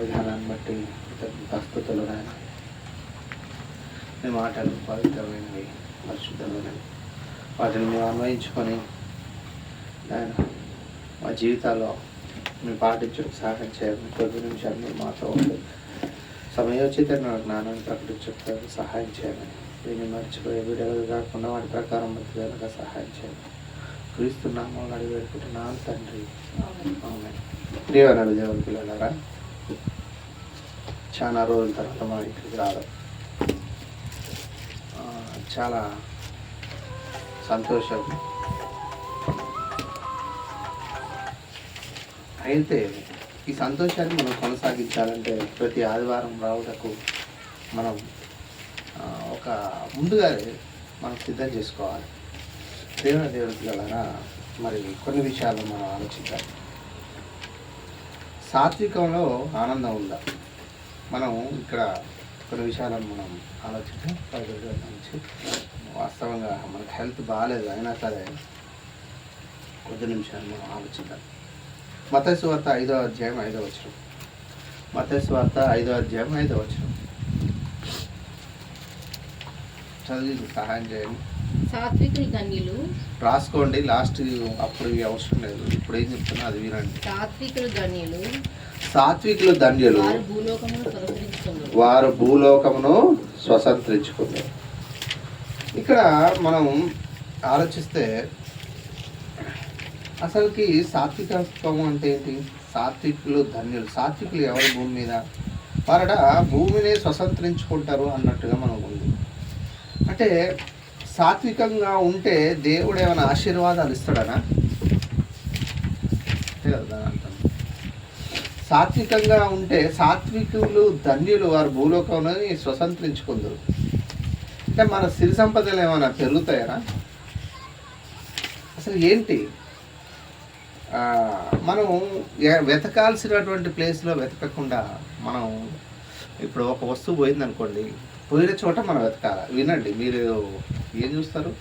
విధానాన్ని బట్టి ప్రస్తుతులు నాయన మీ మాటలు పవిత్రమైనవి, పరిశుద్ధమైనవి. వాటిని మేము అన్వయించుకొని నాయన మా జీవితాల్లో మేము పాటించడానికి సహాయం చేయాలి. కొద్ది నిమిషాలు మీరు మాతో ఉండి సమయోచితంగా జ్ఞానాన్ని ప్రకటించడానికి సహాయం చేయాలని, దీన్ని మర్చిపోయే వీడియోలు కాకుండా వాటి ప్రకారం బతికేలాగా సహాయం చేయాలి. క్రీస్తు నామములో అడిగి వేడుకుంటున్నాను తండ్రి, ఆమేన్. ప్రియమైన దేవుని పిల్లలారా, చాలా రోజుల తర్వాత మనం ఇక్కడికి రావడం చాలా సంతోషం. అయితే ఈ సంతోషాన్ని మనం కొనసాగించాలంటే ప్రతి ఆదివారం రావటకు మనం ఒక ముందుగానే మనం సిద్ధం చేసుకోవాలి. దేవుని పిల్లలారా, మరి కొన్ని విషయాలు మనం ఆలోచించాలి. సాత్వికంలో ఆనందం ఉందా? మనం ఇక్కడ కొన్ని విషయాలను మనం ఆలోచిద్దాం. నుంచి వాస్తవంగా మనకు హెల్త్ బాగాలేదు అయినా సరే కొద్ది నిమిషాలు మనం ఆలోచిద్దాం. మత్తయి సువార్త 5వ అధ్యాయం 5వ వచనం. మత్తయి సువార్త 5వ అధ్యాయం 5వ వచనం చదివి సహాయం చేయండి. సాత్వికులు ధన్యులు. రాసుకోండి, లాస్ట్ అప్పుడు అవసరం లేదు, ఇప్పుడు ఏం చెప్తున్నా అది వినండి. సాత్వికులు ధన్యులు. సాత్వికులు ధన్యులు, వారు భూలోకమును స్వతంత్రించుకున్నారు. ఇక్కడ మనం ఆలోచిస్తే అసలుకి సాత్వికత్వం అంటే ఏంటి? సాత్వికులు ధన్యులు. సాత్వికులు ఎవరు భూమి మీద? వారట భూమిని స్వతంత్రించుకుంటారు అన్నట్టుగా మనం ఉంది. అంటే సాత్వికంగా ఉంటే దేవుడు ఏమైనా ఆశీర్వాదాలు ఇస్తాడనా? అంతే కదా దాని అర్థం. సాత్వికంగా ఉంటే సాత్వికులు ధన్యులు, వారు భూలోకంలో స్వతంత్రించుకుందరు. అంటే మన సిరి సంపదలు ఏమైనా పెరుగుతాయనా? అసలు ఏంటి? మనం వెతకాల్సినటువంటి ప్లేస్లో వెతకకుండా మనం ఇప్పుడు ఒక వస్తువు పోయిందనుకోండి, పోయిన చోట మనం వెతకాలి. వినండి, మీరు ఏం చూస్తారు?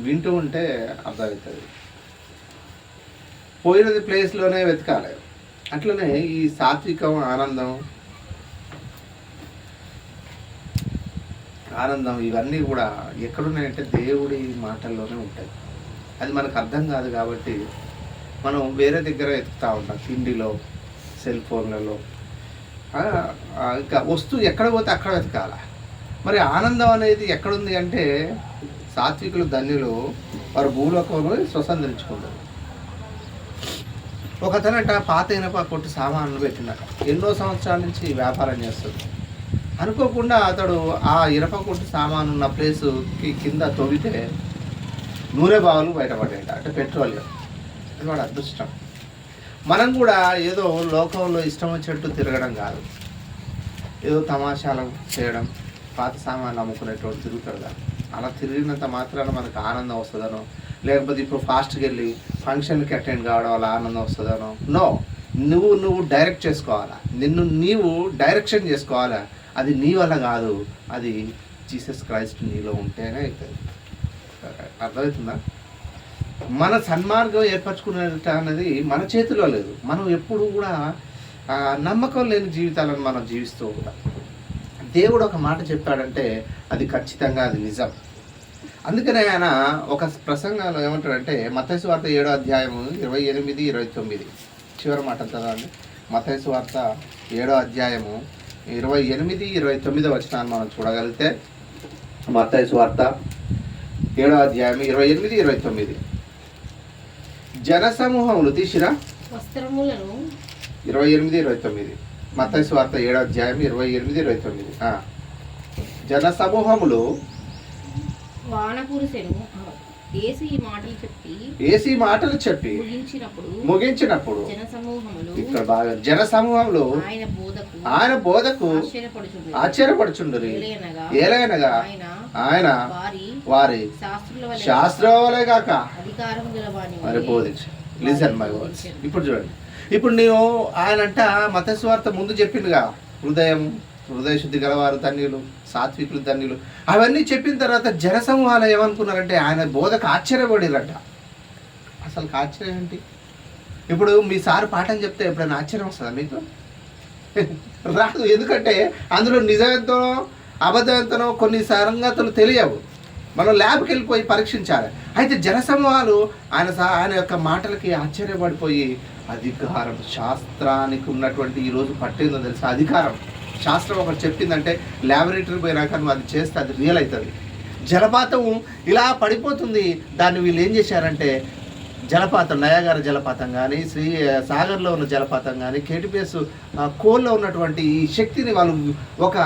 వింటూ ఉంటే అర్థమవుతుంది. పోయినది ప్లేస్లోనే వెతకాలి. అట్లనే ఈ సాత్వికం, ఆనందం ఇవన్నీ కూడా ఎక్కడున్నాయంటే దేవుడి మాటల్లోనే ఉంటాయి. అది మనకు అర్థం కాదు కాబట్టి మనం వేరే దగ్గర వెతుకుతూ ఉంటాం. తిండిలో, సెల్ ఫోన్లలో, ఇంకా వస్తువు ఎక్కడ పోతే అక్కడ వెతకాల. మరి ఆనందం అనేది ఎక్కడుంది అంటే సాత్వికులు ధన్యులు, వారు భూలోకంలో స్వతంత్రించుకుంటారు. ఒకతనట పాత ఇనప కొట్టు సామాన్లు పెట్టినట, ఎన్నో సంవత్సరాల నుంచి వ్యాపారం చేస్తుంది. అనుకోకుండా అతడు ఆ ఇనప కొట్టు సామాను ఉన్న ప్లేసుకి కింద తవ్వితే నూనె బావులు బయటపడాయట. అంటే పెట్రోలియం. అది వాడు అదృష్టం. మనం కూడా ఏదో లోకంలో ఇష్టం వచ్చినట్టు తిరగడం కాదు, ఏదో తమాషాలు చేయడం, పాత సామాన్లు అమ్ముకునేటువంటి తిరుగుతాడు కాదు. అలా తిరిగినంత మాత్రాన మనకు ఆనందం వస్తుందనో, లేకపోతే ఇప్పుడు ఫాస్ట్కి వెళ్ళి ఫంక్షన్కి అటెండ్ కావడం వల్ల ఆనందం వస్తుందనో. నో, నువ్వు డైరెక్ట్ చేసుకోవాలా, నీవు డైరెక్షన్ చేసుకోవాలా. అది నీ వల్ల కాదు, అది జీసస్ క్రైస్ట్ నీలో ఉంటేనే అవుతుంది. అర్థమవుతుందా? మన సన్మార్గం ఏర్పరచుకునేట అనేది మన చేతిలో లేదు. మనం ఎప్పుడు కూడా నమ్మకం లేని జీవితాలను మనం జీవిస్తూ ఉంటాం. దేవుడు ఒక మాట చెప్పాడంటే అది ఖచ్చితంగా అది నిజం. అందుకనే ఆయన ఒక ప్రసంగంలో ఏమంటాడంటే, మత్తయి సువార్త 7వ అధ్యాయము 28, 29 చివరి మాట చదవండి. మత్తయి సువార్త 7వ అధ్యాయము 28, 29 వచనాన్ని మనం చూడగలిగితే, మత్తయి సువార్త 7వ అధ్యాయం 28, 29 జనసమూహములు తీసిరా వస్త్రములను 28, 29 మత్తయి సువార్త 7వ అధ్యాయం 28, 29 జనసమూహములు వానకురిసెను ఏసి మాటలు చెప్పి ముగించినప్పుడు ఇక్కడ బాగా జనసమూహములు ఆయన బోధకు ఆశ్చర్యపడుచుండురి. ఏలైనగా ఆయన వారి శాస్త్రవలే కాక మరి బోధించు. Listen my words. ఇప్పుడు చూడండి, ఇప్పుడు నేను ఆయనంట మత్తయి సువార్త ముందు చెప్పిండుగా, హృదయ శుద్ధి గలవారు ధన్యులు, సాత్వికులు ధన్యులు, అవన్నీ చెప్పిన తర్వాత జనసమూహాలు ఏమనుకున్నారంటే ఆయన బోధకు ఆశ్చర్యపడిరట. అసలు ఆశ్చర్యం ఏంటి? ఇప్పుడు మీ సార్ పాఠం చెప్తే ఎప్పుడైనా ఆశ్చర్యం వస్తుందా మీకు? రాదు. ఎందుకంటే అందులో నిజమెంతో అబద్ధం ఎంతనో కొన్ని సంగతులు తెలియవు. మనం ల్యాబ్కి వెళ్ళిపోయి పరీక్షించాలి. అయితే జనసమూహాలు ఆయన యొక్క మాటలకి ఆశ్చర్యపడిపోయి అధికారం, శాస్త్రానికి ఉన్నటువంటి ఈరోజు పట్టేందో తెలుసా అధికారం. శాస్త్రం ఒకటి చెప్పిందంటే ల్యాబొరేటరీ పోయినాక నువ్వు అది చేస్తే అది రియల్ అవుతుంది. జలపాతం ఇలా పడిపోతుంది. దాన్ని వీళ్ళు ఏం చేశారంటే జలపాతం, నయాగార జలపాతం కానీ, సాగర్లో ఉన్న జలపాతం కానీ, కేటీపీఎస్ కోల్లో ఉన్నటువంటి ఈ శక్తిని వాళ్ళు ఒక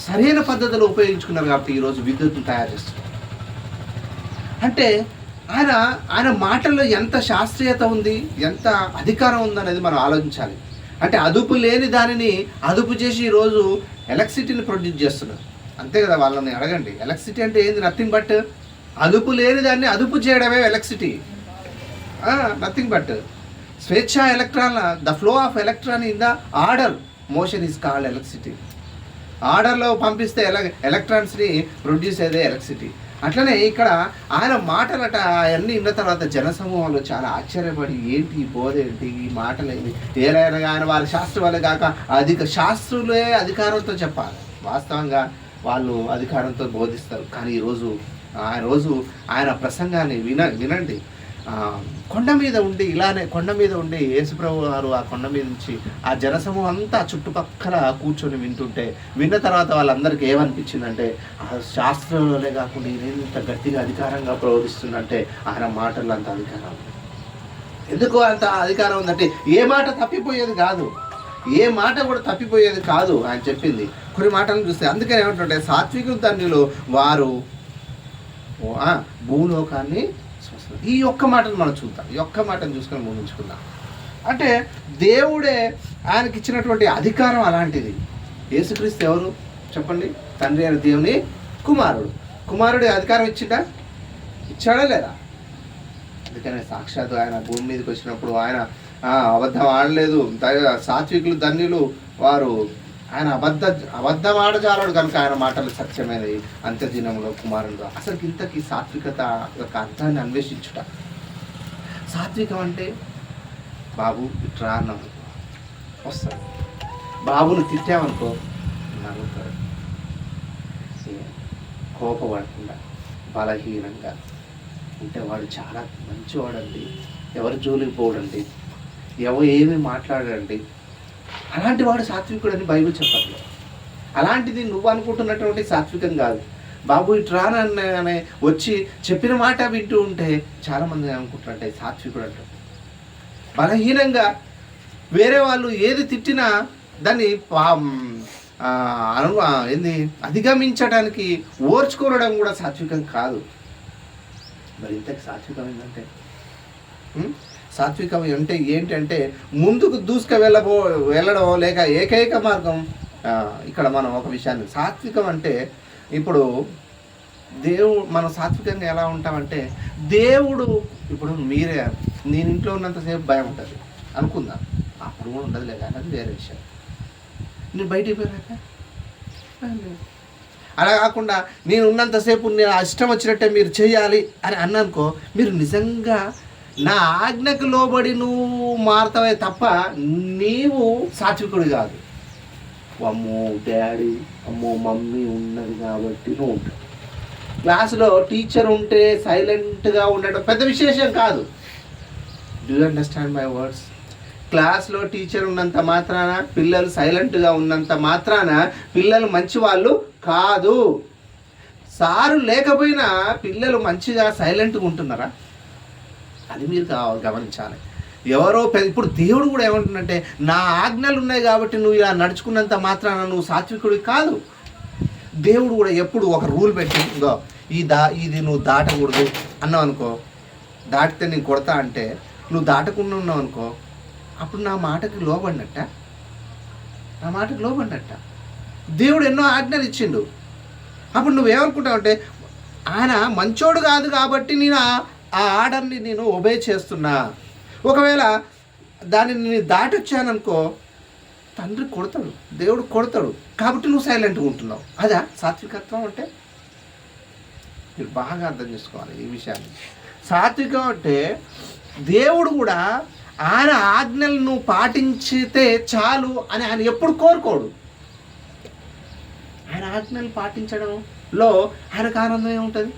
సరైన పద్ధతిలో ఉపయోగించుకున్నారు. కాబట్టి ఈరోజు విద్యుత్తును తయారు చేస్తున్నారు. అంటే ఆయన మాటల్లో ఎంత శాస్త్రీయత ఉంది, ఎంత అధికారం ఉందనేది మనం ఆలోచించాలి. అంటే అదుపు లేని దానిని అదుపు చేసి ఈరోజు ఎలక్ట్రిసిటీని ప్రొడ్యూస్ చేస్తున్నారు. అంతే కదా, వాళ్ళని అడగండి. ఎలక్ట్రిసిటీ అంటే ఏంది? నథింగ్ బట్ అదుపు లేని దాన్ని అదుపు చేయడమే ఎలక్ట్రిసిటీ. నథింగ్ బట్ స్వేచ్ఛ electron, the flow of electron in the order motion is called electricity. ఆర్డర్లో పంపిస్తే ఎలక్ట్రాన్స్ని ప్రొడ్యూస్ అయ్యేదే ఎలక్ట్రిసిటీ. అట్లనే ఇక్కడ ఆయన మాటలట అవన్నీ విన్న తర్వాత జనసమూహాలు చాలా ఆశ్చర్యపడి ఏంటి ఈ బోధ ఏంటి, ఈ మాటలేంటి, ఏదైనా కానీ వారి శాస్త్రం వల్లే కాక శాస్త్రులే అధికారంతో చెప్పాలి. వాస్తవంగా వాళ్ళు అధికారంతో బోధిస్తారు. కానీ ఈరోజు ఆయన ప్రసంగాన్ని వినండి. కొండ మీద ఉండి కొండ మీద ఉండి యేసుప్రభు గారు ఆ కొండ మీద నుంచి ఆ జనసమూహం అంతా చుట్టుపక్కల కూర్చొని వింటుంటే విన్న తర్వాత వాళ్ళందరికీ ఏమనిపించిందంటే ఆ శాస్త్రంలోనే కాకుండా నేను ఇంత గట్టిగా అధికారంగా ప్రవర్తిస్తుందంటే ఆయన మాటల్లో అంత అధికారం. ఎందుకు అంత అధికారం ఉందంటే ఏ మాట తప్పిపోయేది కాదు, ఏ మాట కూడా తప్పిపోయేది కాదు ఆయన చెప్పింది. కొన్ని మాటలను చూస్తే అందుకని ఏమంటుంటే సాత్విక ధన్యులు వారు భూలోకాన్ని. ఈ ఒక్క మాటను మనం చూద్దాం, ఈ ఒక్క మాటను చూసుకొని ముగించుకుందాం. అంటే దేవుడే ఆయనకి ఇచ్చినటువంటి అధికారం అలాంటిది. యేసుక్రీస్తు ఎవరు చెప్పండి? తండ్రి అయిన దేవుని కుమారుడు అధికారం ఇచ్చాడా లేదా? అందుకనే సాక్షాత్తు ఆయన భూమి మీదకి వచ్చినప్పుడు ఆయన అబద్ధం ఆడలేదు. సాత్వికులు ధన్యులు వారు, ఆయన అబద్ధం ఆడజాలడు కనుక ఆయన మాటలు సత్యమైనది. అంత్యదినంలో కుమారుడుగా అసలు ఇంతకీ సాత్వికత యొక్క అర్థాన్ని అన్వేషించుట. సాత్వికం అంటే బాబు ఇట్రా అన్నాం వస్తాడు, బాబును తిట్టామనుకో నవ్వుతాడు, కోపపడకుండా బలహీనంగా ఉంటే వాడు చాలా మంచివాడండి, ఎవరి జోలికి పోడండి, ఏమీ మాట్లాడండి. అలాంటి వాడు సాత్వికుడు అని బైబిల్ చెప్పట్లేదు. అలాంటిది నువ్వు అనుకుంటున్నటువంటి సాత్వికం కాదు. బాబు ఇటు రాననే వచ్చి చెప్పిన మాట వింటూ ఉంటే చాలామంది అనుకుంటారంటే సాత్వికుడు అంటారు. బలహీనంగా వేరే వాళ్ళు ఏది తిట్టినా దాన్ని అధిగమించడానికి ఓర్చుకోవడం కూడా సాత్వికం కాదు. మరి ఇంతకు సాత్వికం ఏంటంటే సాత్వికం అంటే ఏంటంటే ముందుకు వెళ్ళడం లేక ఏకైక మార్గం. ఇక్కడ మనం ఒక విషయాన్ని సాత్వికం అంటే ఇప్పుడు మనం సాత్వికంగా ఎలా ఉంటామంటే దేవుడు ఇప్పుడు నేను ఇంట్లో ఉన్నంతసేపు భయం ఉంటుంది అనుకుందాం, అప్పుడు కూడా ఉండదు లేదా అది వేరే విషయం. నేను బయటికి పోయాక అలా కాకుండా నేను ఉన్నంతసేపు నేను ఇష్టం వచ్చినట్టే మీరు చేయాలి అని అన్నానుకో, మీరు నిజంగా నా ఆజ్ఞకు లోబడి నువ్వు మారుతావే తప్ప నీవు సాత్వికుడు కాదు. అమ్మో డాడీ అమ్మో మమ్మీ ఉన్నది కాబట్టి నువ్వు ఉంటావు. క్లాసులో టీచర్ ఉంటే సైలెంట్గా ఉండడం పెద్ద విశేషం కాదు. Do you understand my words? క్లాస్లో టీచర్ ఉన్నంత మాత్రాన, పిల్లలు సైలెంట్గా ఉన్నంత మాత్రాన పిల్లలు మంచి వాళ్ళు కాదు. సారు లేకపోయినా పిల్లలు మంచిగా సైలెంట్గా ఉంటున్నారా? అది మీరు గమనించాలి. ఇప్పుడు దేవుడు కూడా ఏమంటుందంటే నా ఆజ్ఞలు ఉన్నాయి కాబట్టి నువ్వు ఇలా నడుచుకున్నంత మాత్రాన నువ్వు సాత్వికుడి కాదు. దేవుడు కూడా ఎప్పుడు ఒక రూల్ పెట్టి ఇది నువ్వు దాటకూడదు అన్నావు అనుకో, దాటితే నేను కొడతా అంటే నువ్వు దాటకుండా ఉన్నావు అనుకో, అప్పుడు నా మాటకి లోబడినట్ట. దేవుడు ఎన్నో ఆజ్ఞలు ఇచ్చిండు. అప్పుడు నువ్వేమనుకుంటావు అంటే ఆయన మంచోడు కాదు కాబట్టి నేను ఆ ఆర్డర్ని నేను ఒబే చేస్తున్నా. ఒకవేళ దాన్ని నేను దాటొచ్చాననుకో తండ్రి కొడతాడు, దేవుడు కొడతాడు, కాబట్టి నువ్వు సైలెంట్గా ఉంటున్నావు. అదా సాత్వికత్వం అంటే? మీరు బాగా అర్థం చేసుకోవాలి ఈ విషయాన్ని. సాత్వికం అంటే దేవుడు కూడా ఆయన ఆజ్ఞలు నువ్వు పాటించితే చాలు అని ఆయన ఎప్పుడు కోరుకోడు. ఆయన ఆజ్ఞలు పాటించడంలో ఆయనకు ఆనందం ఏముంటుంది?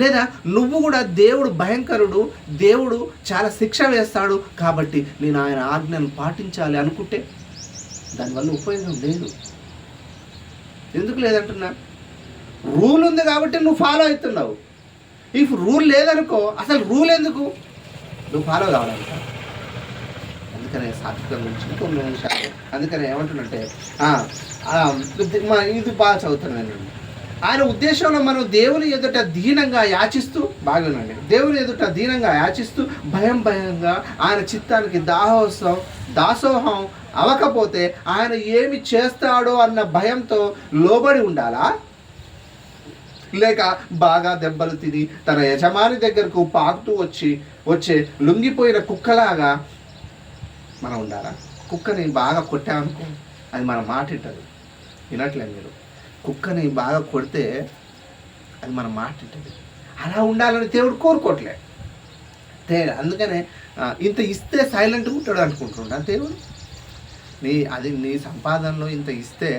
లేదా నువ్వు కూడా దేవుడు భయంకరుడు, దేవుడు చాలా శిక్ష వేస్తాడు కాబట్టి నేను ఆయన ఆజ్ఞలు పాటించాలి అనుకుంటే దానివల్ల ఉపయోగం లేదు. ఎందుకు లేదంటున్నా? రూల్ ఉంది కాబట్టి నువ్వు ఫాలో అవుతున్నావు. ఇఫ్ రూల్ లేదనుకో, అసలు రూల్ ఎందుకు? నువ్వు ఫాలో కావాలంట. అందుకనే సాత్వికం గురించి కొన్ని నిమిషాలు. అందుకనే ఏమంటున్నంటే ఇది బాగా చదువుతున్నాను. ఆయన ఉద్దేశంలో మనం దేవుని ఎదుట దీనంగా యాచిస్తూ, బాగునండి, దేవుని ఎదుట దీనంగా యాచిస్తూ భయంగా ఆయన చిత్తానికి దాసోహం అవ్వకపోతే ఆయన ఏమి చేస్తాడో అన్న భయంతో లోబడి ఉండాలా? లేక బాగా దెబ్బలు తిని తన యజమాని దగ్గరకు పాకుతూ వచ్చే లొంగిపోయిన కుక్కలాగా మనం ఉండాలా? కుక్కని బాగా కొట్టామనుకో అది మన మాట వింటది. వినట్లేదు మీరు? కుక్కని బాగా కొడితే అది మన మాట వింటది. అలా ఉండాలని దేవుడు కోరుకోవట్లే. అందుకనే ఇంత ఇస్తే సైలెంట్గా ఉంటాడు అనుకుంటున్నా దేవుడు. నీ సంపాదనలో ఇంత ఇస్తే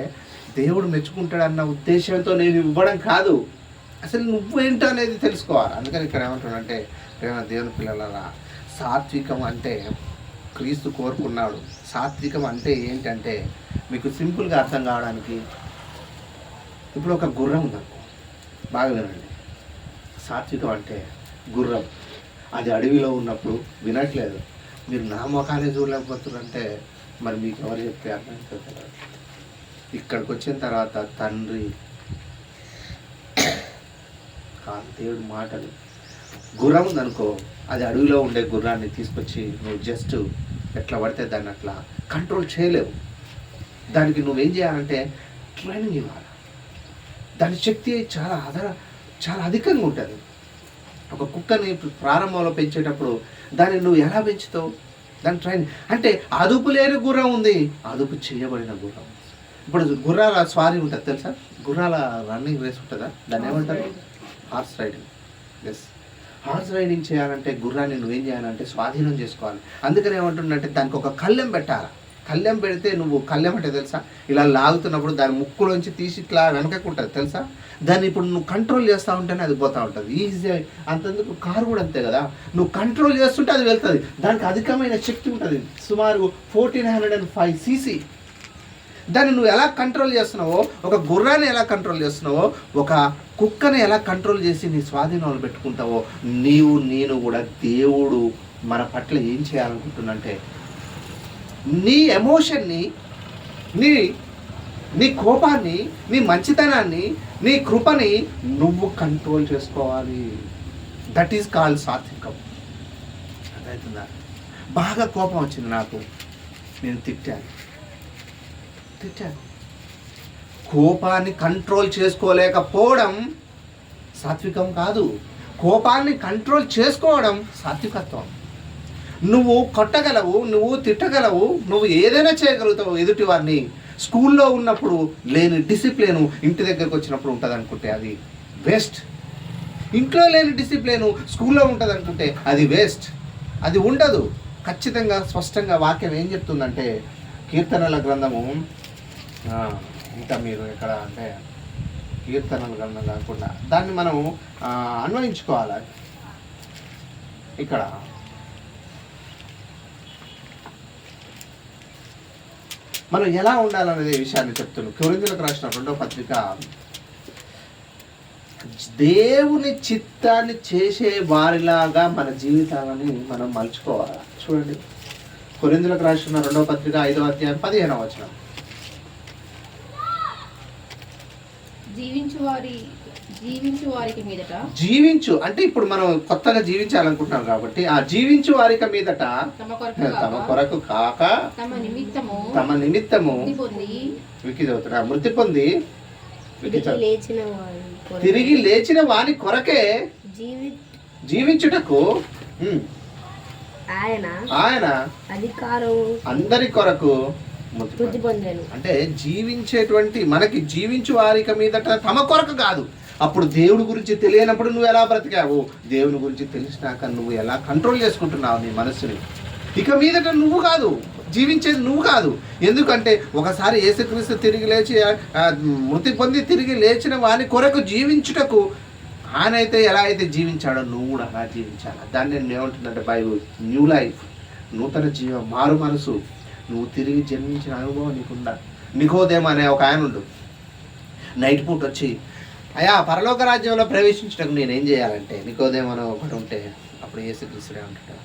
దేవుడు మెచ్చుకుంటాడన్న ఉద్దేశంతో నేను ఇవ్వడం కాదు, అసలు నువ్వేంటో అనేది తెలుసుకోవాలి. అందుకని ఇక్కడ ఏమంటాడంటే, దేవుని పిల్లల సాత్వికం అంటే క్రీస్తు కోరుకున్నాడు. సాత్వికం అంటే ఏంటంటే మీకు సింపుల్గా అర్థం కావడానికి, ఇప్పుడు ఒక గుర్రం ఉందనుకో, బాగా వినండి. సాత్వికం అంటే గుర్రం, అది అడవిలో ఉన్నప్పుడు వినట్లేదు, మీరు నా ముఖాన్ని చూడలేకపోతున్నారంటే మరి మీకు ఎవరు చెప్తే అర్థం? ఇక్కడికి వచ్చిన తర్వాత తండ్రి దేవుడి మాటలు. గుర్రం ఉందనుకో, అది అడవిలో ఉండే గుర్రాన్ని తీసుకొచ్చి నువ్వు జస్ట్ ఎట్లా పడితే దాన్ని అట్లా కంట్రోల్ చేయలేవు. దానికి నువ్వేం చేయాలంటే ట్రైనింగ్ ఇవ్వాలి. దాని శక్తి చాలా అధికంగా ఉంటుంది. ఒక కుక్కని ప్రారంభంలో పెంచేటప్పుడు దాన్ని నువ్వు ఎలా పెంచుతావు? దాని ట్రైనింగ్ అంటే అదుపు లేని గుర్రం ఉంది, అదుపు చేయబడిన గుర్రం. ఇప్పుడు గుర్రాల స్వారీ ఉంటుంది తెలుసా? గుర్రాల రన్నింగ్ రేస్ ఉంటుందా? దాన్ని ఏమంటారు? Horse riding. Yes, horse riding చేయాలంటే గుర్రాన్ని నువ్వేం చేయాలంటే స్వాధీనం చేసుకోవాలి. అందుకని ఏమంటుందంటే దానికి ఒక కళ్ళెం పెట్టాలి. కళ్ళెం పెడితే, నువ్వు కళ్ళెం అంటే తెలుసా? ఇలా లాగుతున్నప్పుడు దాని ముక్కులోంచి తీసి ఇట్లా వెనకకు ఉంటుంది తెలుసా? దాన్ని ఇప్పుడు నువ్వు కంట్రోల్ చేస్తూ ఉంటేనే అది పోతూ ఉంటుంది ఈజీ. అంతెందుకు కారు కూడా అంతే కదా, నువ్వు కంట్రోల్ చేస్తుంటే అది వెళ్తుంది. దానికి అధికమైన శక్తి ఉంటుంది, సుమారు 1405 cc. దాన్ని నువ్వు ఎలా కంట్రోల్ చేస్తున్నావో, ఒక గుర్రాన్ని ఎలా కంట్రోల్ చేస్తున్నావో, ఒక కుక్కని ఎలా కంట్రోల్ చేసి నీ స్వాధీనంలో పెట్టుకుంటావో, నేను కూడా దేవుడు మన పట్ల ఏం చేయాలనుకుంటున్నంటే నీ ఎమోషన్ని, నీ కోపాన్ని, నీ మంచితనాన్ని, నీ కృపని నువ్వు కంట్రోల్ చేసుకోవాలి. దట్ ఈస్ కాల్డ్ సాత్వికం. అర్థమవుతుందా? బాగా కోపం వచ్చింది నాకు, నేను తిట్టాను. కోపాన్ని కంట్రోల్ చేసుకోలేకపోవడం సాత్వికం కాదు. కోపాన్ని కంట్రోల్ చేసుకోవడం సాత్వికత్వం. నువ్వు కొట్టగలవు, నువ్వు తిట్టగలవు, నువ్వు ఏదైనా చేయగలుగుతావు ఎదుటి వారిని. స్కూల్లో ఉన్నప్పుడు లేని డిసిప్లిన్ ఇంటి దగ్గరకు వచ్చినప్పుడు ఉంటుంది అనుకుంటే అది వేస్ట్. ఇంట్లో లేని డిసిప్లిన్ స్కూల్లో ఉంటుంది అనుకుంటే అది వేస్ట్. అది ఉండదు. ఖచ్చితంగా స్పష్టంగా వాక్యం ఏం చెప్తుందంటే, కీర్తనల గ్రంథము, ఇంకా మీరు ఎక్కడ అంటే కీర్తనల గ్రంథం కాకుండా దాన్ని మనం అన్వయించుకోవాలి. ఇక్కడ మనం ఎలా ఉండాలనే విషయాన్ని చెప్తున్నాం. కొరింథీయులకు రాసిన 2వ పత్రిక, దేవుని చిత్తాన్ని చేసే వారిలాగా మన జీవితాలని మనం మలుచుకోవాలి. చూడండి, కొరింథీయులకు రాసిన 2వ పత్రిక 5వ అధ్యాయం 15వ వచనం. జీవించు అంటే ఇప్పుడు మనం కొత్తగా జీవించాలనుకుంటున్నాం కాబట్టి ఆ జీవించు వారికి మీదట తమ కొరకు కాక తమ నిమిత్తము మృతి పొంది తిరిగి లేచిన వాని కొరకే జీవించుటకు ఆయన అందరి కొరకు అంటే జీవించేటువంటి మనకి జీవించు వారిక మీదట తమ కొరకు కాదు. అప్పుడు దేవుడి గురించి తెలియనప్పుడు నువ్వు ఎలా బ్రతికావు, దేవుని గురించి తెలిసినాక నువ్వు ఎలా కంట్రోల్ చేసుకుంటున్నావు నీ మనసుని. ఇక మీదట నువ్వు కాదు జీవించేది, నువ్వు కాదు. ఎందుకంటే ఒకసారి యేసుక్రీస్తు తిరిగి లేచి మృతి పొంది తిరిగి లేచిన వాని కొరకు జీవించుటకు ఆయన అయితే ఎలా అయితే జీవించాడో నువ్వు కూడా అలా జీవించాలి. దాన్ని నేను ఏమంటుందంటే బైబుల్ న్యూ లైఫ్, నూతన జీవం, మారు మనసు, నువ్వు తిరిగి జన్మించిన అనుభవం నీకుందా. నికోదేము అనే ఒక ఆయన ఉండు, నైట్ పూట వచ్చి అయ్యా పరలోక రాజ్యంలో ప్రవేశించడానికి నేనేం చేయాలంటే, నికోదేము అని ఒకటి ఉంటే అప్పుడు యేసుక్రీస్తుడే అంటాడు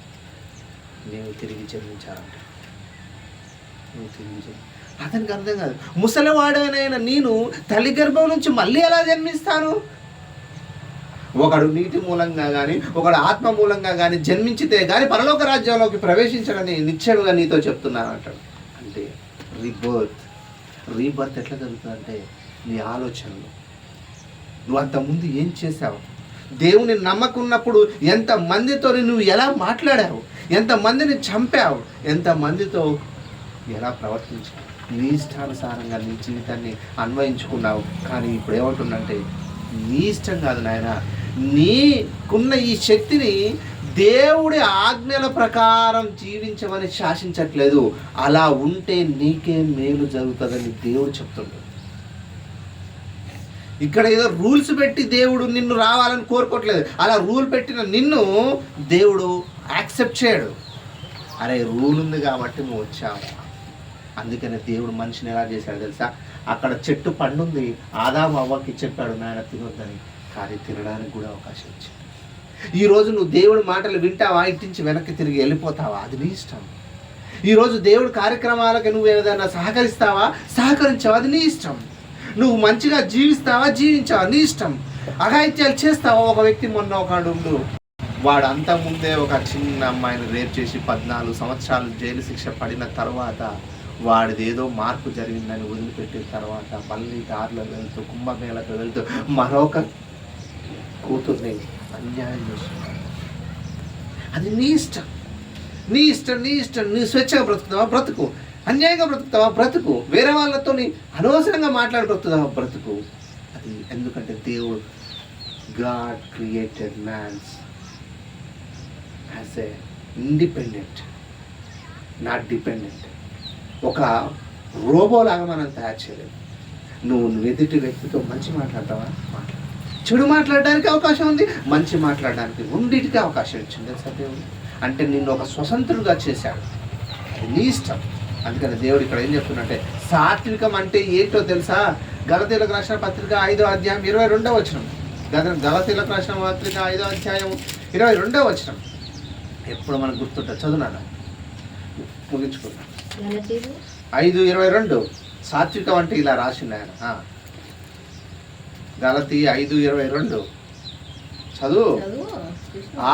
నీవు తిరిగి జన్మించాలంట. నువ్వు తిరిగి అతనికి అర్థం కాదు. ముసలివాడనైనా నేను తల్లి గర్భం నుంచి మళ్ళీ ఎలా జన్మిస్తాను? ఒకడు నీటి మూలంగా కానీ ఒకడు ఆత్మ మూలంగా కానీ జన్మించితే కానీ పరలోక రాజ్యంలోకి ప్రవేశించడని నిశ్చయముగా నీతో చెప్తున్నాను అంటాడు. అంటే రీబర్త్ ఎట్లా జరుగుతుందంటే నీ ఆలోచనలు. నువ్వు అంతకుముందు ఏం చేశావు, దేవుని నమ్మకున్నప్పుడు ఎంతమందితో నువ్వు ఎలా మాట్లాడావు, ఎంతమందిని చంపావు, ఎంతమందితో ఎలా ప్రవర్తించావు, నీ ఇష్టానుసారంగా నీ జీవితాన్ని అన్వయించుకున్నావు. కానీ ఇప్పుడు ఏమంటుందంటే నీ ఇష్టం కాదు నాయన, నీకున్న ఈ శక్తిని దేవుడి ఆజ్ఞల ప్రకారం జీవించమని శాసించట్లేదు. అలా ఉంటే నీకే మేలు జరుగుతుందని దేవుడు చెప్తున్నాడు. ఇక్కడ ఏదో రూల్స్ పెట్టి దేవుడు నిన్ను రావాలని కోరుకోవట్లేదు. అలా రూల్ పెట్టిన నిన్ను దేవుడు యాక్సెప్ట్ చేయడు. అరే రూల్ ఉంది కాబట్టి నువ్వు వచ్చావు. అందుకనే దేవుడు మనిషిని ఎలా చేశాడు తెలుసా? అక్కడ చెట్టు పండుంది, ఆదాము అవ్వకి చెప్పాడు నాయన తినొద్దని, కానీ తినడానికి కూడా అవకాశం ఇచ్చాడు. ఈరోజు నువ్వు దేవుడి మాటలు వింటావా, ఇట్టించి వెనక్కి తిరిగి వెళ్ళిపోతావా, అది నీ ఇష్టం. ఈరోజు దేవుడి కార్యక్రమాలకు నువ్వు ఏదైనా సహకరిస్తావా, సహకరించావా, అది నీ ఇష్టం. నువ్వు మంచిగా జీవిస్తావా, జీవించావా, నీ ఇష్టం. అఘాయిత్యాలు చేస్తావా. ఒక వ్యక్తి మొన్న ఒకడు వాడు అంతకుముందే ఒక చిన్న అమ్మాయిని రేప్ చేసి 14 సంవత్సరాలు జైలు శిక్ష పడిన తర్వాత వాడిది ఏదో మార్పు జరిగిందని వదిలిపెట్టిన తర్వాత మళ్ళీ దారిలో వెళ్తూ కుంభమేళకు వెళ్తూ మరొక కూతుర్ని అన్యాయం చేస్తున్నాడు. అది నీ ఇష్టం, నీ ఇష్టం, నీ ఇష్టం. నీ స్వేచ్ఛగా బ్రతుకుతావా, బ్రతుకు. అన్యాయంగా బ్రతుకుతావా, బ్రతుకు. వేరే వాళ్ళతో అనవసరంగా మాట్లాడి బ్రతుకుతావా, బ్రతుకు. అది ఎందుకంటే దేవుడు god created mans as a independent, not dependent. ఒక రోబోలాగా మనం తయారు చేయలేము. నువ్వు ఎదుటి వ్యక్తితో మంచి మాట్లాడతావా, మాట్లాడు. చెడు మాట్లాడడానికి అవకాశం ఉంది, మంచి మాట్లాడడానికి రెండింటికి అవకాశం ఇచ్చింది తెలుసా దేవుడు. అంటే నిన్ను ఒక స్వతంత్రుడుగా చేశాడు. అది నీ ఇష్టం. అందుకని దేవుడు ఇక్కడ ఏం చెప్తున్నట్టే సాత్వికం అంటే ఏంటో తెలుసా? గలతీయులకు రాసిన పత్రిక 5వ అధ్యాయం 22వ వచనం. గలతీయులకు రాసిన పత్రిక 5వ అధ్యాయం 22వ వచనం ఎప్పుడు మనకు గుర్తుంటుంది. చదువునాను, ముగించుకున్నాను. 5:22 సాత్వికం అంటే ఇలా రాసింది ఆయన. గలతీ 5:22 చదువు.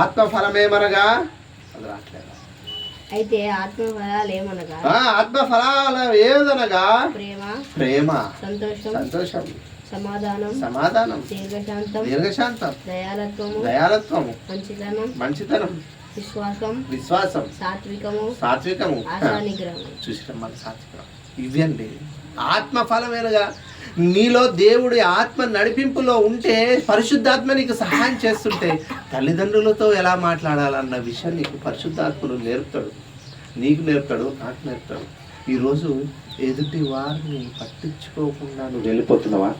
ఆత్మఫలమేమనగా అది రావట్లేదు. అయితే ఆత్మఫలాలు ఏమనగా ఆత్మఫలాలు ఏదనగా ప్రేమ, సంతోషం, సమాధానం, దీర్ఘశాంతం, దయాలత్వము, మంచితనం, విశ్వాసం, సాత్వికము. చూసిరమ్మా, సాత్వికం ఇవ్వండి ఆత్మఫలమేనగా. నీలో దేవుడి ఆత్మ నడిపింపులో ఉంటే, పరిశుద్ధాత్మ నీకు సహాయం చేస్తుంటే తల్లిదండ్రులతో ఎలా మాట్లాడాలన్న విషయం నీకు పరిశుద్ధాత్మను నేర్పుతాడు. నీకు నేర్పుతాడు, నాకు నేర్పుతాడు. ఈరోజు ఎదుటి వారిని పట్టించుకోకుండా నువ్వు వెళ్ళిపోతున్నావా,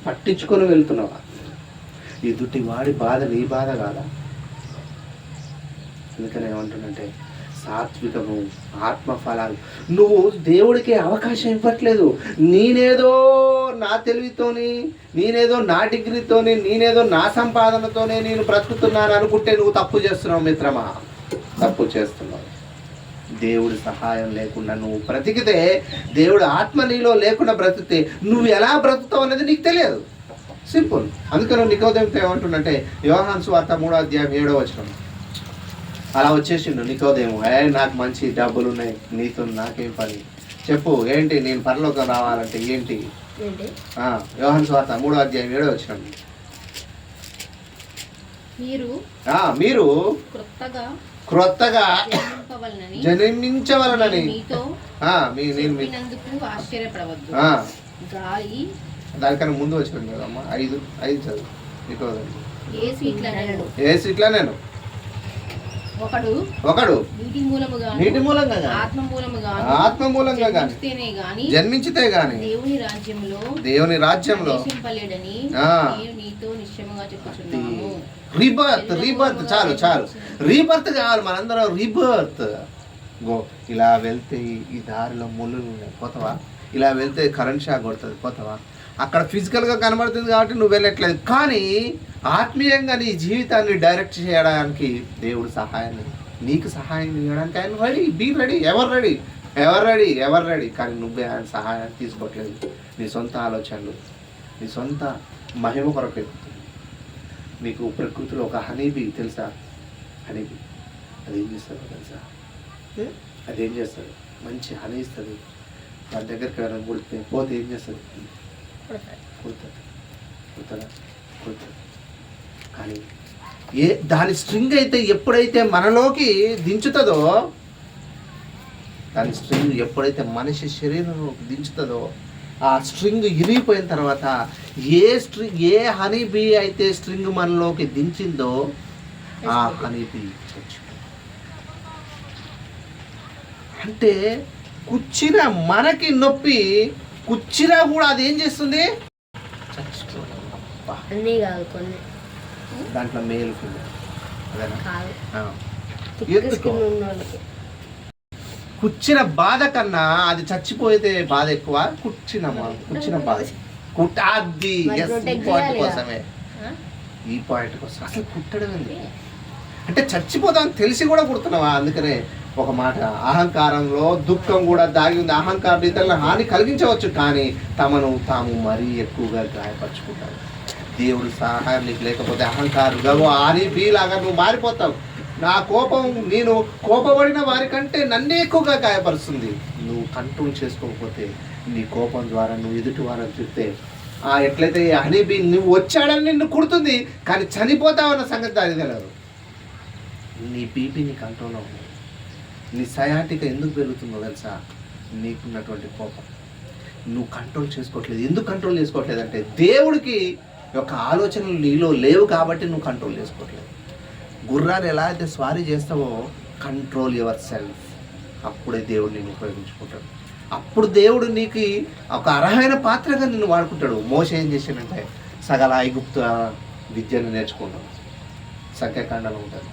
పట్టించుకొని వెళ్తున్నావా? ఎదుటి వాడి బాధ నీ బాధ కాదా? అందుకని ఏమంటున్నంటే సాత్వికము, ఆత్మఫలాలు. నువ్వు దేవుడికి అవకాశం ఇవ్వట్లేదు. నేనేదో నా తెలివితోని, నేనేదో నా డిగ్రీతోని, నేనేదో నా సంపాదనతోనే నేను బ్రతుకుతున్నాను అనుకుంటే నువ్వు తప్పు చేస్తున్నావు మిత్రమా, తప్పు చేస్తున్నావు. దేవుడి సహాయం లేకుండా నువ్వు బ్రతికితే, దేవుడు ఆత్మ నీలో లేకుండా బ్రతికితే నువ్వు ఎలా బ్రతుకుతావు అనేది నీకు తెలియదు. సింపుల్. అందుకని నికోదేముతో ఏమంటుందంటే యోహాను సువార్త 3వ అధ్యాయం 7వ వచనం. అలా వచ్చేసిండు నికోదేము. నాకు మంచి డబ్బులు ఉన్నాయి, నీతో నాకేం పని, చెప్పు ఏంటి, నేను పరలోకం రావాలంటే ఏంటి? యోహాను సువార్త 3వ అధ్యాయం 7వ వచనం. మీరు క్రొత్తగా జన్మించవలనని దానికన్నా ముందు వచ్చినాను కదమ్మా. 5 చదువు. నికోదేము ఏ సీట్లా నేను ఒకడు నీటి మూలముగా ఆత్మ మూలంగా గాని జన్మించితే గాని దేవుని రాజ్యంలో రీబర్త్ చాలు రీబర్త్ కావాలి. మనందరం రీబర్త్. గో ఇలా వెళ్తే ఈ దారిలో ముళ్ళు ఉన్నాయి, పోతావా? ఇలా వెళ్తే కరెంట్ షాక్ కొడుతుంది, పోతావా? అక్కడ ఫిజికల్గా కనబడుతుంది కాబట్టి నువ్వు వెళ్ళట్లేదు, కానీ ఆత్మీయంగా నీ జీవితాన్ని డైరెక్ట్ చేయడానికి దేవుడు నీకు సహాయం చేయడానికి ఆయన రెడీ. Be ready. ఎవరు రెడీ? కానీ నువ్వే ఆయన సహాయాన్ని తీసుకోవట్లేదు. నీ సొంత ఆలోచనలు, నీ సొంత మహిమ కొరకు ఎక్కుతుంది. మీకు ప్రకృతిలో ఒక హనీబీ తెలుసా? హనీబీ అదేం చేస్తుంది తెలుసా? అదేం చేస్తుంది? మంచి హనీ ఇస్తుంది. దాని దగ్గరికి ఎవరైనా ముడితే పోతే ఏం చేస్తుంది? కుడుతుంది. కానీ దాని స్ట్రింగ్ అయితే ఎప్పుడైతే మనలోకి దించుతుందో, దాని స్ట్రింగ్ ఎప్పుడైతే మనిషి శరీరంలోకి దించుతుందో, ఆ స్ట్రింగ్ ఇరిగిపోయిన తర్వాత ఏ హనీ బీ అయితే స్ట్రింగ్ మనలోకి దించిందో ఆ హనీ బీ చచ్చిపోయింది. అంటే కుచ్చినా మనకి నొప్పి, కుచ్చినా కూడా అది ఏం చేస్తుంది? దాంట్లో మేలు కుచ్చిన బాధ కన్నా అది చచ్చిపోతే బాధ ఎక్కువ. కుచ్చిన బాధ కుట్టాది. ఈ పాయింట్ కోసం అసలు కుట్టడం అంటే చచ్చిపోతామని తెలిసి కూడా కుడుతున్నావా? అందుకనే ఒక మాట, అహంకారంలో దుఃఖం కూడా దాగి ఉంది. అహంకారం ఇతరులను హాని కలిగించవచ్చు, కానీ తమను తాము మరీ ఎక్కువగా గాయపరుచుకుంటారు. దేవుడు సహాయం నీకు లేకపోతే అహంకారుగా ఆని బీలాగా నువ్వు మారిపోతావు. నా కోపం, నేను కోపపడిన వారికంటే నన్నే ఎక్కువగా గాయపరుస్తుంది. నువ్వు కంట్రోల్ చేసుకోకపోతే నీ కోపం ద్వారా నువ్వు ఎదుటి వారని చెప్తే ఎట్లయితే హనీబీ నువ్వు వచ్చాడని నిన్ను కుడుతుంది, కానీ చనిపోతావన్న సంగతి దాని తెలియదు. నీ బీపీని కంట్రోల్ అవ్వదు. నీ సయాటిక ఎందుకు పెరుగుతుందో తెలుసా? నీకున్నటువంటి కోపం నువ్వు కంట్రోల్ చేసుకోవట్లేదు. ఎందుకు కంట్రోల్ చేసుకోవట్లేదు అంటే దేవుడికి యొక్క ఆలోచనలు నీలో లేవు కాబట్టి నువ్వు కంట్రోల్ చేసుకోవట్లేదు. గుర్రాన్ని ఎలా అయితే స్వారీ చేస్తావో కంట్రోల్ యువర్ సెల్ఫ్, అప్పుడే దేవుడు నిన్ను ఉపయోగించుకుంటాడు. అప్పుడు దేవుడు నీకు ఒక అర్హమైన పాత్రగా నిన్ను వాడుకుంటాడు. మోషే ఏం చేశాడంటే సగల ఐగుప్తు విద్యను నేర్చుకుంటాడు. సంఖ్యాకాండలో ఉంటుంది,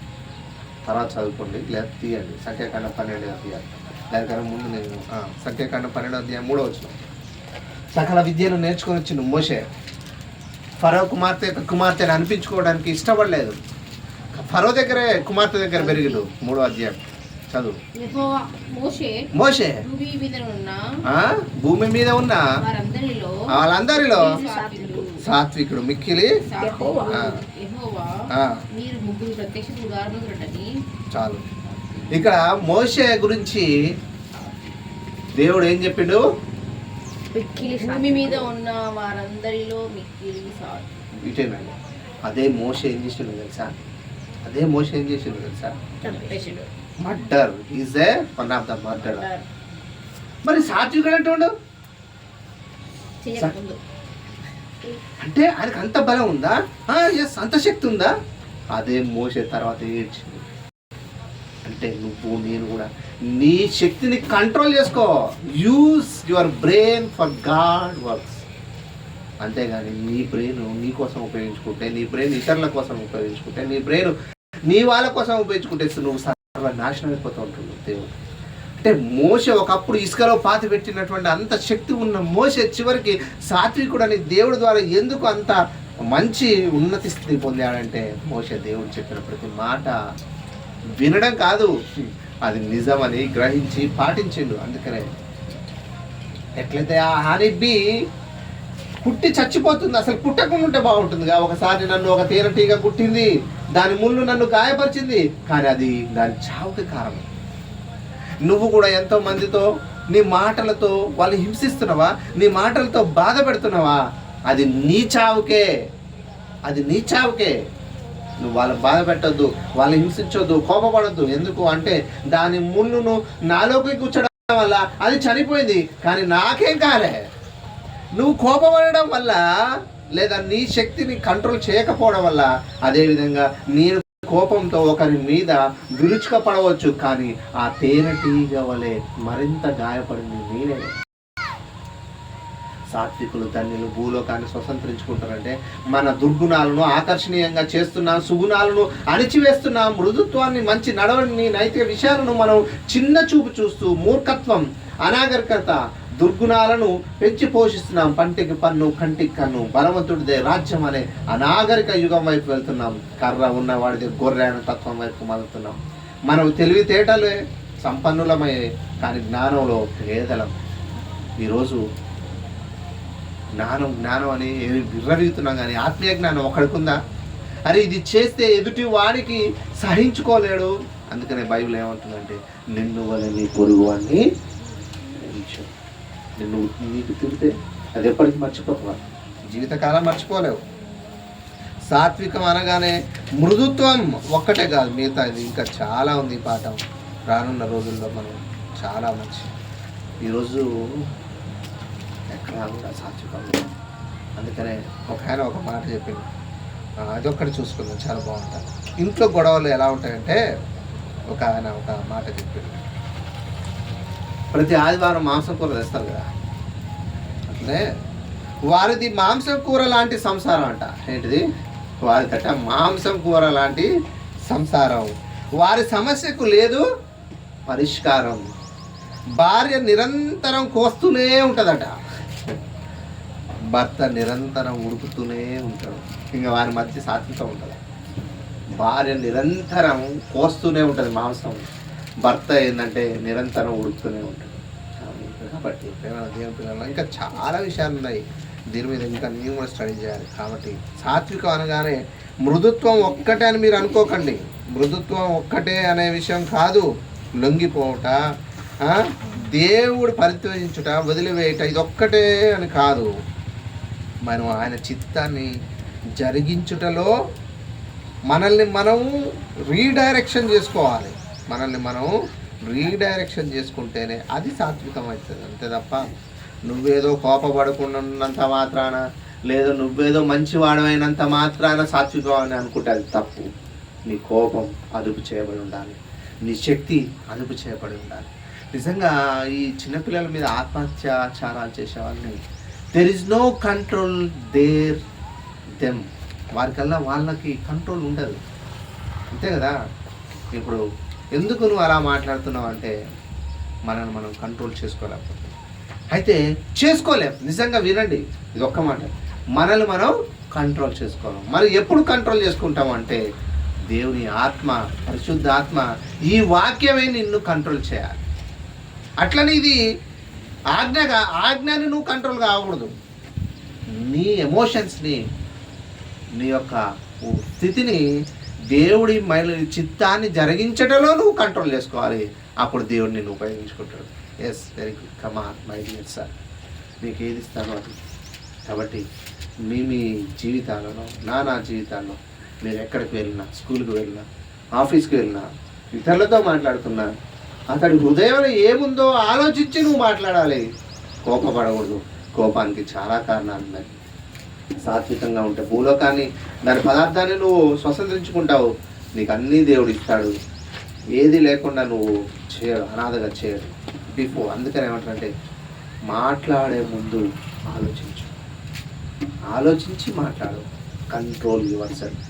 తర్వాత చదువుకోండి లేదా తీయండి. సంఖ్యాకాండం 12 తీయాలి. దానికన్నా ముందు నేను సంఖ్యాకాండం 12 3 వచ్చిన సకల విద్యను నేర్చుకొని వచ్చిండు మోషే. ఫరో కుమార్తెని అనిపించుకోవడానికి ఇష్టపడలేదు. ఫరో దగ్గరే కుమార్తె దగ్గర పెరిగిండు. 3వ అధ్యాయం చదువు. మోషే భూమి మీద ఉన్న వాళ్ళందరిలో సాత్వికుడు మిక్కిలి. చాలు. ఇక్కడ మోషే గురించి దేవుడు ఏం చెప్పిండు? భూమి మీద ఉన్న వారందరిలో మిక్కిలి ఇటేనండి. అదే మోషే ఏం చేసిండు తెలుసా? Murder is a one of the murder. మరి సాత్వికుడు అంటుండు అంటే ఆయనకు అంత బలం ఉందా? ఎస్, అంత శక్తి ఉందా? అదే మోసే తర్వాత ఏడ్చింది. అంటే నువ్వు నేను కూడా నీ శక్తిని కంట్రోల్ చేసుకో. Use your brain for God works. అంతేగాని నీ బ్రెయిన్ నీ కోసం ఉపయోగించుకుంటే, నీ బ్రెయిన్ ఇతరుల కోసం ఉపయోగించుకుంటే, నీ బ్రెయిన్ నీ వాళ్ళ కోసం ఉపయోగించుకుంటే నువ్వు నాశనం అయిపోతూ ఉంటుంది దేవుడు. అంటే మోషే ఒకప్పుడు ఇసుకలో పాతి పెట్టినటువంటి అంత శక్తి ఉన్న మోషే చివరికి సాత్వికుడు అని దేవుడి ద్వారా ఎందుకు అంత మంచి ఉన్నతి స్థితి పొందాడంటే మోషే దేవుడు చెప్పిన ప్రతి మాట వినడం కాదు, అది నిజమని గ్రహించి పాటించిండు. అందుకనే ఎట్లయితే ఆ హనీబీ కుట్టి చచ్చిపోతుంది, అసలు కుట్టకుండా ఉంటే బాగుంటుందిగా. ఒకసారి నన్ను ఒక తేనెటీగ కుట్టింది, దాని ముళ్ళు నన్ను గాయపరిచింది, కానీ అది దాని చావుకి కారణం. నువ్వు కూడా ఎంతో మందితో నీ మాటలతో వాళ్ళు హింసిస్తున్నావా? నీ మాటలతో బాధ పెడుతున్నావా? అది నీ చావుకే. నువ్వు వాళ్ళని బాధ పెట్టద్దు, వాళ్ళని హింసించొద్దు, కోపపడద్దు. ఎందుకు అంటే దాని ముళ్ళును నాలోకి కూర్చోడం వల్ల అది చనిపోయింది, కానీ నాకేం కాలే. నువ్వు కోపపడడం వల్ల లేదా నీ శక్తిని కంట్రోల్ చేయకపోవడం వల్ల, అదేవిధంగా నేను కోపంతో ఒకరి మీద విరుచుకపడవచ్చు, కానీ ఆ తేనెటీగ వలె మరింత గాయపడింది నేనే. సాత్వికులు ధన్యులు భూలోకాన్ని స్వతంత్రించుకుంటారంటే మన దుర్గుణాలను ఆకర్షణీయంగా చేస్తున్నాం, సుగుణాలను అణిచివేస్తున్నాం, మృదుత్వాన్ని, మంచి నడవడిని, నైతిక విషయాలను మనం చిన్న చూపు చూస్తూ మూర్ఖత్వం, అనాగరికత, దుర్గుణాలను పెంచి పోషిస్తున్నాం. పంటికి పన్ను, కంటికి కన్ను, బలవంతుడిదే రాజ్యం అనే అనాగరిక యుగం వైపు వెళ్తున్నాం. కర్ర ఉన్నవాడిదే గొర్రె అనే తత్వం వైపు మలుతున్నాం. మనం తెలివితేటలే సంపన్నులమయ్యే, కానీ జ్ఞానంలో పేదలం. ఈరోజు జ్ఞానం అని విర్రవీగుతున్నాం, కానీ ఆత్మీయ జ్ఞానం ఒకడికుందా? అరే ఇది చేస్తే ఎదుటి వాడికి సహించుకోలేడు. అందుకనే బైబిల్ ఏమంటుందంటే, నిన్ను వల్ల నీ పొరుగు అని నిన్ను నీకు తిరిగితే అది ఎప్పటికీ మర్చిపోవాలి, జీవితకాలం మర్చిపోలేవు. సాత్వికం అనగానే మృదుత్వం ఒక్కటే కాదు, మిగతా ఇది ఇంకా చాలా ఉంది. ఈ పాఠం రానున్న రోజుల్లో మనం చాలా మంచి ఈరోజు ఎక్కడ కూడా సాత్వికం. అందుకనే ఒక ఆయన ఒక మాట చెప్పింది, అది ఒక్కటి చూసుకుందాం, చాలా బాగుంటుంది. ఇంట్లో గొడవలు ఎలా ఉంటాయంటే, ఒక ఆయన ఒక మాట చెప్పింది, ప్రతి ఆదివారం మాంసం కూర తెస్తారు కదా, అట్లే వారిది మాంసం కూర లాంటి సంసారం అంట. ఏంటిది? వారిదట మాంసం కూర లాంటి సంసారం, వారి సమస్యకు లేదు పరిష్కారం. భార్య నిరంతరం కోస్తూనే ఉంటుందట, భర్త నిరంతరం ఉడుకుతూనే ఉంటాడు. ఇంకా వారి మధ్య సాత్వికం ఉంటుంది. భార్య నిరంతరం కోస్తూనే ఉంటుంది మాంసం, భర్త ఏంటంటే నిరంతరం ఉడుకుతూనే ఉంటాడు. కాబట్టి దేవుని పిల్లలు ఇంకా చాలా విషయాలు ఉన్నాయి, దీని మీద ఇంకా నేను కూడా స్టడీ చేయాలి. కాబట్టి సాత్వికం అనగానే మృదుత్వం ఒక్కటే అని మీరు అనుకోకండి. మృదుత్వం ఒక్కటే అనే విషయం కాదు. లొంగిపోవట, దేవుడు పరిత్యజించుట, వదిలివేయట, ఇది ఒక్కటే అని కాదు. మనం ఆయన చిత్తాన్ని జరిగించుటలో మనల్ని మనం రీడైరెక్షన్ చేసుకోవాలి. మనల్ని మనం రీడైరెక్షన్ చేసుకుంటేనే అది సాత్వికం అవుతుంది. అంతే తప్ప నువ్వేదో కోపపడకుండా ఉన్నంత మాత్రాన, లేదా నువ్వేదో మంచివాడమైనంత మాత్రాన సాత్వికం అని అనుకుంటే అది తప్పు. నీ కోపం అదుపు చేయబడి ఉండాలి, నీ శక్తి అదుపు చేయబడి ఉండాలి. నిజంగా ఈ చిన్నపిల్లల మీద ఆత్మహత్యాచారాలు చేసే వాళ్ళని there is no control there them, వారికల్లా వాళ్ళకి కంట్రోల్ ఉండదు. అంతే కదా. ఇప్పుడు ఎందుకు నువ్వు అలా మాట్లాడుతున్నావు అంటే, మనల్ని మనం కంట్రోల్ చేసుకోలేకపోతే, అయితే చేసుకోలేం. నిజంగా వినండి, ఇది ఒక్క మాట, మనల్ని మనం కంట్రోల్ చేసుకోలేం. మరి ఎప్పుడు కంట్రోల్ చేసుకుంటాం అంటే, దేవుని ఆత్మ, పరిశుద్ధ ఆత్మ, ఈ వాక్యమే నిన్ను కంట్రోల్ చేయాలి. అట్లని ఇది ఆజ్ఞని నువ్వు కంట్రోల్ కాకూడదు. నీ ఎమోషన్స్ని, నీ యొక్క స్థితిని దేవుడి చిత్తాన్ని జరిగించడంలో నువ్వు కంట్రోల్ చేసుకోవాలి. అప్పుడు దేవుడిని నువ్వు ఉపయోగించుకుంటాడు. Yes, very good, come on my dear sir, మీకు ఏది ఇస్తానో అది. కాబట్టి మీ జీవితాలలో, నా జీవితాల్లో మీరు ఎక్కడికి వెళ్ళినా, స్కూల్కి వెళ్ళినా, ఆఫీస్కి వెళ్ళినా, ఇతరులతో మాట్లాడుతున్నా, అతడి హృదయంలో ఏముందో ఆలోచించి నువ్వు మాట్లాడాలి. కోపపడకూడదు. కోపానికి చాలా కారణాలు ఉన్నాయి. సాత్వికంగా ఉంటే భూలోకాన్ని, దాని పదార్థాన్ని నువ్వు స్వతంత్రించుకుంటావు. నీకు అన్నీ దేవుడు ఇస్తాడు. ఏది లేకుండా నువ్వు చేయడు, అనాథగా చేయడు. అందుకని ఏమంటారంటే, మాట్లాడే ముందు ఆలోచించి మాట్లాడు. Control your self.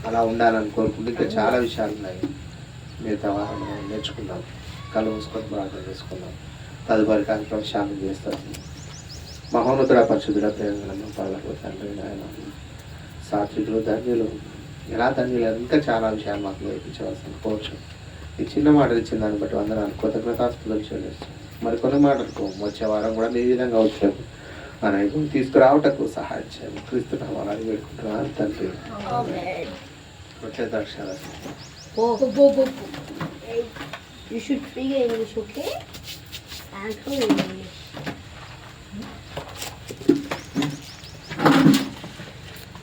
అలా ఉండాలని కోరుకుంటే ఇంకా చాలా విషయాలు ఉన్నాయి. మిగతా వారం నేర్చుకుందాం. కళ్ళు మూసుకొని ప్రార్థన చేసుకుందాం. తదుపరి కార్యక్రమం శాంతి చేస్తాం. మహోన్నతుడ, పరిశుద్ధుడ, ప్రేమ పర్లకు తండ్రి, నాయన, సాత్వికులు ధన్యులు, ఎలా ధన్యులు, ఇంకా చాలా విషయాలు మాకు నేర్పించవలసిన కోర్చు. ఈ చిన్న మాటలు ఇచ్చిన దాన్ని బట్టి అందరాన్ని కృతజ్ఞతాస్తుతులు చెల్లిస్తాం. మరి కొన్ని మాటలకు వచ్చే వారం కూడా ఈ విధంగా వచ్చాము అని తీసుకురావటకు సహాయం చేయాలి. క్రీస్తున్నాం అలాగే వేడుకుంటున్నాను తండ్రి. వచ్చే దర్శనాలు. You should speak English, okay? And